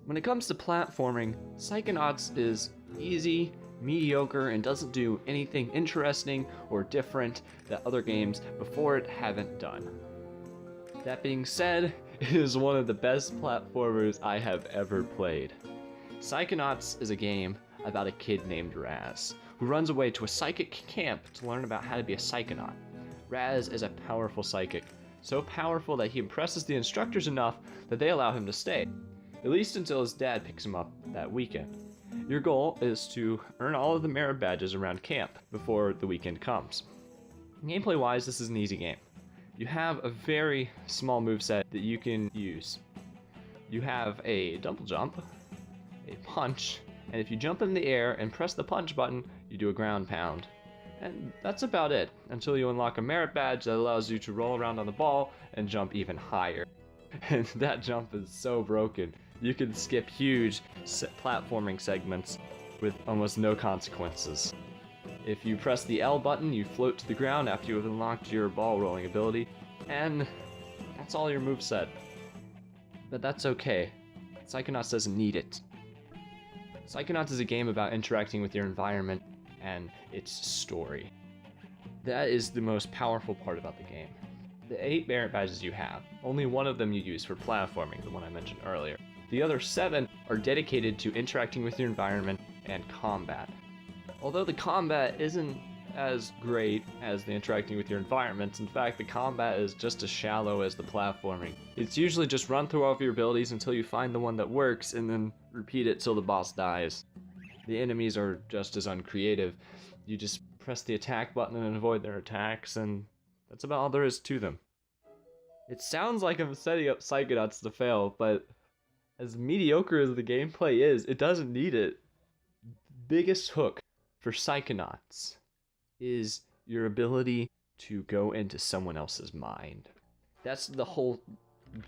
When it comes to platforming, Psychonauts is easy, mediocre, and doesn't do anything interesting or different that other games before it haven't done. That being said, it is one of the best platformers I have ever played. Psychonauts is a game about a kid named Raz, who runs away to a psychic camp to learn about how to be a psychonaut. Raz is a powerful psychic, so powerful that he impresses the instructors enough that they allow him to stay, at least until his dad picks him up that weekend. Your goal is to earn all of the merit badges around camp before the weekend comes. Gameplay wise, this is an easy game. You have a very small moveset that you can use. You have a double jump, a punch, and if you jump in the air and press the punch button, you do a ground pound. And that's about it, until you unlock a merit badge that allows you to roll around on the ball and jump even higher. And that jump is so broken. You can skip huge platforming segments with almost no consequences. If you press the L button, you float to the ground after you have unlocked your ball rolling ability, and that's all your moveset. But that's okay. Psychonauts doesn't need it. Psychonauts is a game about interacting with your environment and its story. That is the most powerful part about the game. The 8 merit badges you have, only one of them you use for platforming, the one I mentioned earlier. The other 7 are dedicated to interacting with your environment and combat. Although the combat isn't as great as the interacting with your environment, in fact the combat is just as shallow as the platforming. It's usually just run through all of your abilities until you find the one that works and then repeat it till the boss dies. The enemies are just as uncreative. You just press the attack button and avoid their attacks, and that's about all there is to them. It sounds like I'm setting up Psychonauts to fail, but as mediocre as the gameplay is, it doesn't need it. Biggest hook for Psychonauts is your ability to go into someone else's mind. That's the whole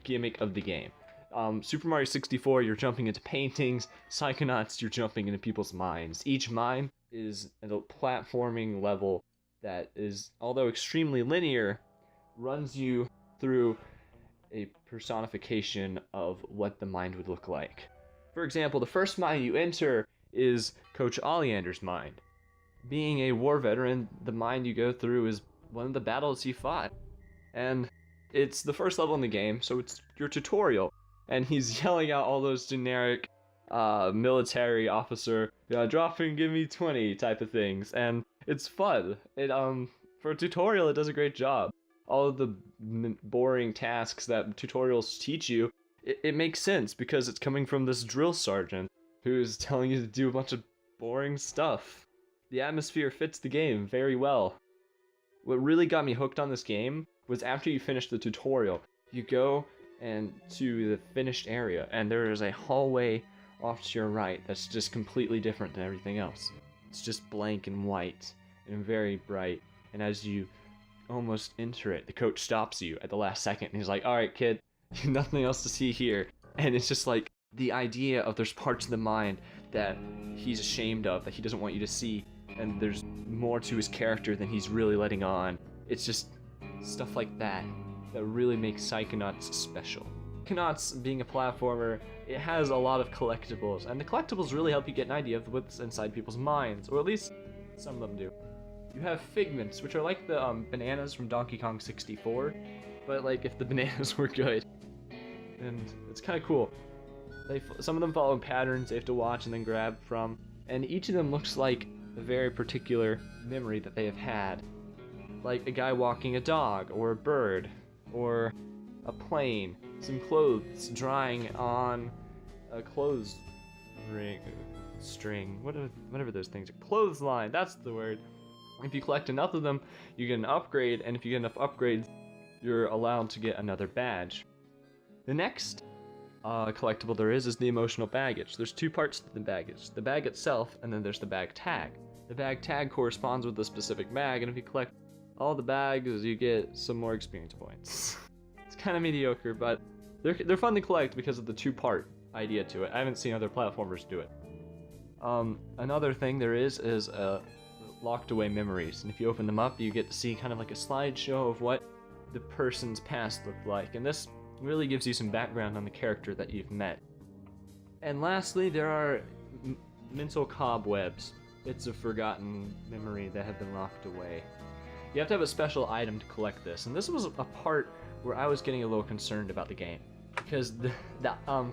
gimmick of the game. Super Mario 64, you're jumping into paintings. Psychonauts, you're jumping into people's minds. Each mind is a platforming level that is, although extremely linear, runs you through a personification of what the mind would look like. For example, the first mind you enter is Coach Oleander's mind. Being a war veteran, the mind you go through is one of the battles he fought. And it's the first level in the game, so it's your tutorial. And he's yelling out all those generic military officer, drop and give me 20 type of things. And it's fun. For a tutorial, it does a great job. All of the boring tasks that tutorials teach you, it makes sense because it's coming from this drill sergeant who's telling you to do a bunch of boring stuff. The atmosphere fits the game very well. What really got me hooked on this game was after you finish the tutorial, you go to the finished area, and there is a hallway off to your right that's just completely different than everything else. It's just blank and white and very bright, and as you almost enter it, the coach stops you at the last second, and he's like, alright kid, nothing else to see here. And it's just like, the idea of there's parts of the mind that he's ashamed of, that he doesn't want you to see, and there's more to his character than he's really letting on. It's just stuff like that that really makes Psychonauts special. Psychonauts, being a platformer, it has a lot of collectibles, and the collectibles really help you get an idea of what's inside people's minds, or at least some of them do. You have figments, which are like the bananas from Donkey Kong 64, but like if the bananas were good. And it's kind of cool. Some of them follow patterns they have to watch and then grab from, and each of them looks like a very particular memory that they have had. Like a guy walking a dog, or a bird, or a plane, some clothes drying on a clothes string, whatever those things are. Clothesline, that's the word. If you collect enough of them, you get an upgrade, and if you get enough upgrades, you're allowed to get another badge. The next collectible there is the emotional baggage. There's 2 parts to the baggage. The bag itself, and then there's the bag tag. The bag tag corresponds with the specific bag, and if you collect all the bags, you get some more experience points. It's kind of mediocre, but they're fun to collect because of the 2-part idea to it. I haven't seen other platformers do it. Another thing there is locked away memories, and if you open them up, you get to see kind of like a slideshow of what the person's past looked like, and this really gives you some background on the character that you've met. And lastly, there are mental cobwebs, bits of forgotten memory that have been locked away. You have to have a special item to collect this, and this was a part where I was getting a little concerned about the game, because the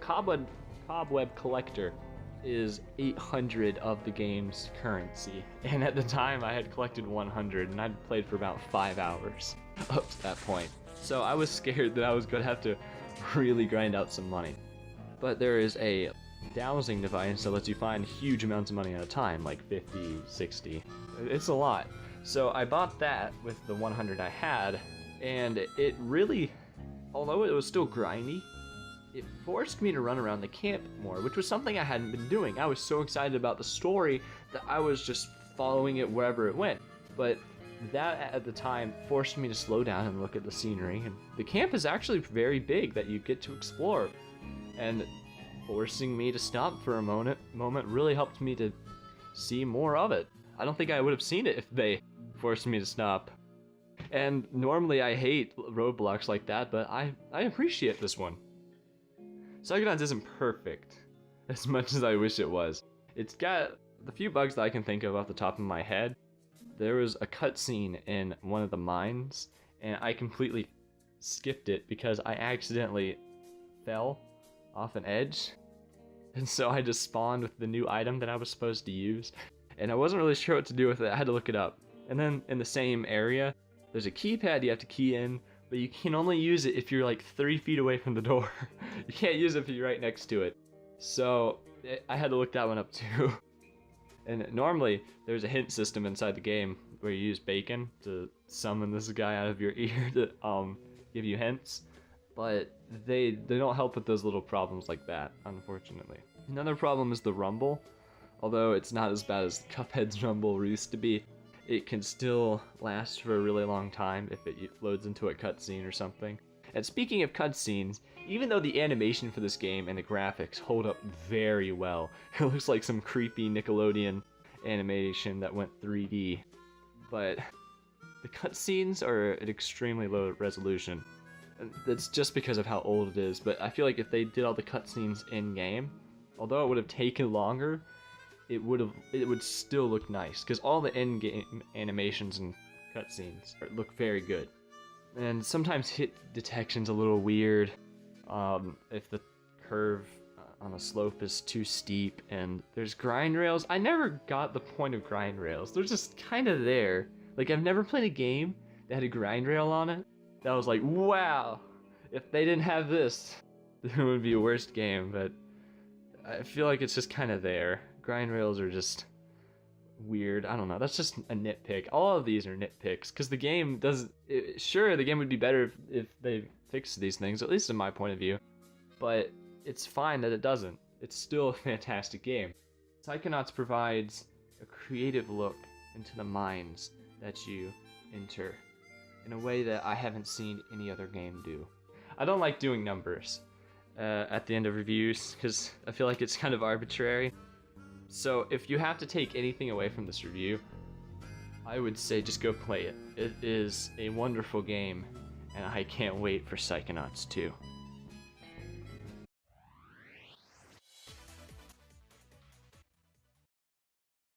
cobweb collector is 800 of the game's currency, and at the time I had collected 100, and I'd played for about 5 hours up to that point. So I was scared that I was going to have to really grind out some money. But there is a dowsing device that lets you find huge amounts of money at a time, like 50, 60. It's a lot. So I bought that with the 100 I had, and it really, although it was still grindy, it forced me to run around the camp more, which was something I hadn't been doing. I was so excited about the story that I was just following it wherever it went. But that at the time forced me to slow down and look at the scenery, and the camp is actually very big that you get to explore, and forcing me to stop for a moment really helped me to see more of it. I don't think I would have seen it if they forced me to stop. And normally I hate roadblocks like that, but I appreciate this one. Psychonauts isn't perfect as much as I wish it was. It's got the few bugs that I can think of off the top of my head. There was a cutscene in one of the mines, and I completely skipped it because I accidentally fell off an edge. And so I just spawned with the new item that I was supposed to use, and I wasn't really sure what to do with it. I had to look it up. And then in the same area, there's a keypad you have to key in, but you can only use it if you're like 3 feet away from the door. You can't use it if you're right next to it. So I had to look that one up too. And normally there's a hint system inside the game where you use bacon to summon this guy out of your ear to give you hints, but they don't help with those little problems like that, unfortunately. Another problem is the rumble. Although it's not as bad as Cuphead's rumble used to be, it can still last for a really long time if it loads into a cutscene or something. And speaking of cutscenes, even though the animation for this game and the graphics hold up very well, it looks like some creepy Nickelodeon animation that went 3D, but the cutscenes are at extremely low resolution. And that's just because of how old it is, but I feel like if they did all the cutscenes in-game, although it would have taken longer, it would still look nice, because all the in-game animations and cutscenes look very good. And sometimes hit detection's a little weird, if the curve on a slope is too steep, and there's grind rails. I never got the point of grind rails. They're just kind of there. Like, I've never played a game that had a grind rail on it that was like, wow, if they didn't have this, it would be a worst game, but I feel like it's just kind of there. Grind rails are just weird. I don't know. That's just a nitpick. All of these are nitpicks because the game doesn't. Sure, the game would be better if they fixed these things, at least in my point of view. But it's fine that it doesn't. It's still a fantastic game. Psychonauts provides a creative look into the minds that you enter in a way that I haven't seen any other game do. I don't like doing numbers at the end of reviews because I feel like it's kind of arbitrary. So if you have to take anything away from this review, I would say just go play it. It is a wonderful game, and I can't wait for Psychonauts 2.